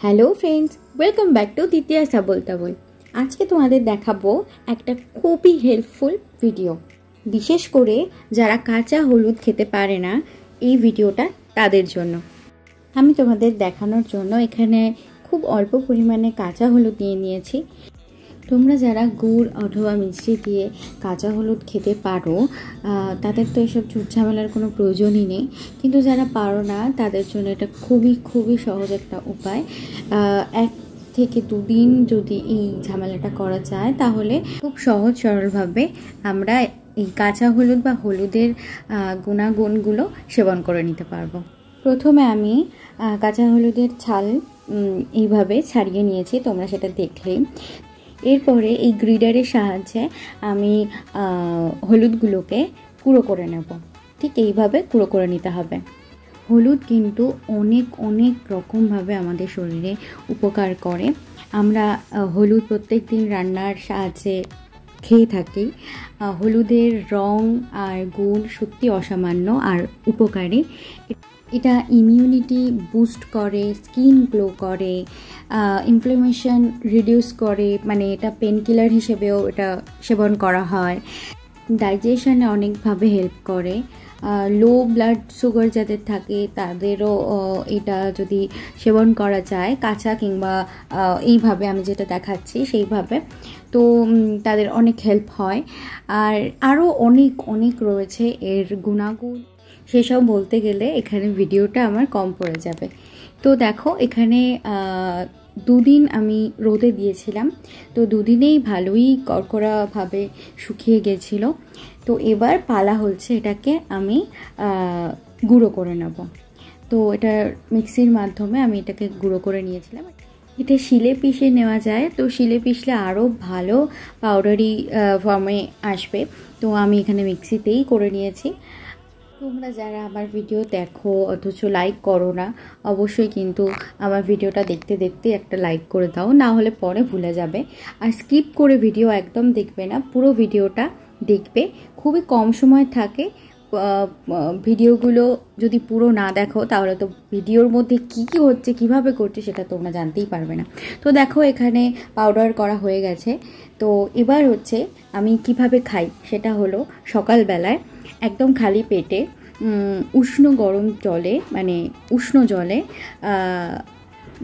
Hello friends, welcome back to দ্বিতীয়া বলতা বল। আজকে তোমাদের দেখাবো একটা খুবই হেল্পফুল ভিডিও। বিশেষ করে যারা কাঁচা হলুদ খেতে পারে না, এই ভিডিওটা তাদের জন্য। আমি তোমাদের দেখানোর জন্য এখানে খুব অল্প পরিমাণে কাঁচা হলুদ নিয়ে নিয়েছি। তোমরা যারা গুড় অথবা মিষ্টি দিয়ে কাঁচা হলুদ খেতে পারো, তাদের তো এসব ঝামেলার কোনো প্রয়োজনই নেই। কিন্তু যারা পারো না, তাদের জন্য এটা খুবই সহজ একটা উপায়। 1 থেকে 2 দিন যদি এই ঝামেলাটা করা যায়, তাহলে খুব সহজ সরলভাবে আমরা এই কাঁচা হলুদ বা হলুদের গুণাগুণগুলো সেবন করে নিতে পারবো। প্রথমে আমি কাঁচা হলুদের ছাল এইভাবে ছাড়িয়ে নিয়েছি, তোমরা সেটা দেখলেই। এরপরে এই গ্রেডারের সাহায্যে আমি হলুদগুলোকে গুঁড়ো করে নেব। ঠিক এইভাবে গুঁড়ো করে নিতে হবে। হলুদ কিন্তু অনেক রকমভাবে আমাদের শরীরে উপকার করে। আমরা হলুদ প্রত্যেক দিন রান্নার সাহায্যে খেয়ে থাকি। হলুদের রং আর গুণ সত্যি অসামান্য আর উপকারী। এটা ইমিউনিটি বুস্ট করে, স্কিন গ্লো করে, ইনফ্লামেশন রিডিউস করে, মানে এটা পেন কিলার হিসেবেও এটা সেবন করা হয়। ডাইজেশনে অনেকভাবে হেল্প করে। লো ব্লাড সুগার যাদের থাকে, তাদেরও এটা যদি সেবন করা যায় কাঁচা কিংবা এইভাবে আমি যেটা দেখাচ্ছি সেইভাবে, তো তাদের অনেক হেল্প হয়। আর আরও অনেক রয়েছে এর গুণাগুণ, সেসব বলতে গেলে এখানে ভিডিওটা আমার কম পড়ে যাবে। তো দেখো, এখানে 2 দিন আমি রোদে দিয়েছিলাম, তো 2 দিনেই ভালোই কড়কড়াভাবে শুকিয়ে গেছিলো। তো এবার পালা হচ্ছে এটাকে আমি গুঁড়ো করে নেব। তো এটা মিক্সির মাধ্যমে আমি এটাকে গুঁড়ো করে নিয়েছিলাম। এটা শিলে পিষে নেওয়া যায়, তো শিলে পিষলে আরও ভালো পাউডারি ফর্মে আসবে। তো আমি এখানে মিক্সিতেই করে নিয়েছি। তোমরা যারা আমার ভিডিও দেখো অথচ লাইক করো না, অবশ্যই কিন্তু আমার ভিডিওটা দেখতে একটা লাইক করে দাও, না হলে পরে ভুলে যাবে। আর স্কিপ করে ভিডিও একদম দেখবে না, পুরো ভিডিওটা দেখবে। খুবই কম সময় থাকে ভিডিওগুলো, যদি পুরো না দেখো তাহলে তো ভিডিওর মধ্যে কি হচ্ছে, কিভাবে করছে সেটা তোমরা জানতেই পারবে না। তো দেখো, এখানে পাউডার করা হয়ে গেছে। তো এবার হচ্ছে আমি কিভাবে খাই, সেটা হলো সকালবেলায় একদম খালি পেটে উষ্ণ গরম জলে, মানে উষ্ণ জলে,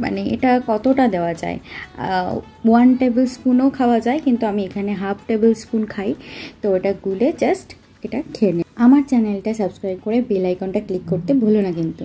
মানে এটা কতটা দেওয়া যায়, 1 টেবিল স্পুনও খাওয়া যায়, কিন্তু আমি এখানে 1/2 টেবিল স্পুন খাই। তো এটা গুলে জাস্ট এটা খেয়ে নিই। আমার চ্যানেলটা সাবস্ক্রাইব করে বেল আইকনটা ক্লিক করতে ভুলো না কিন্তু।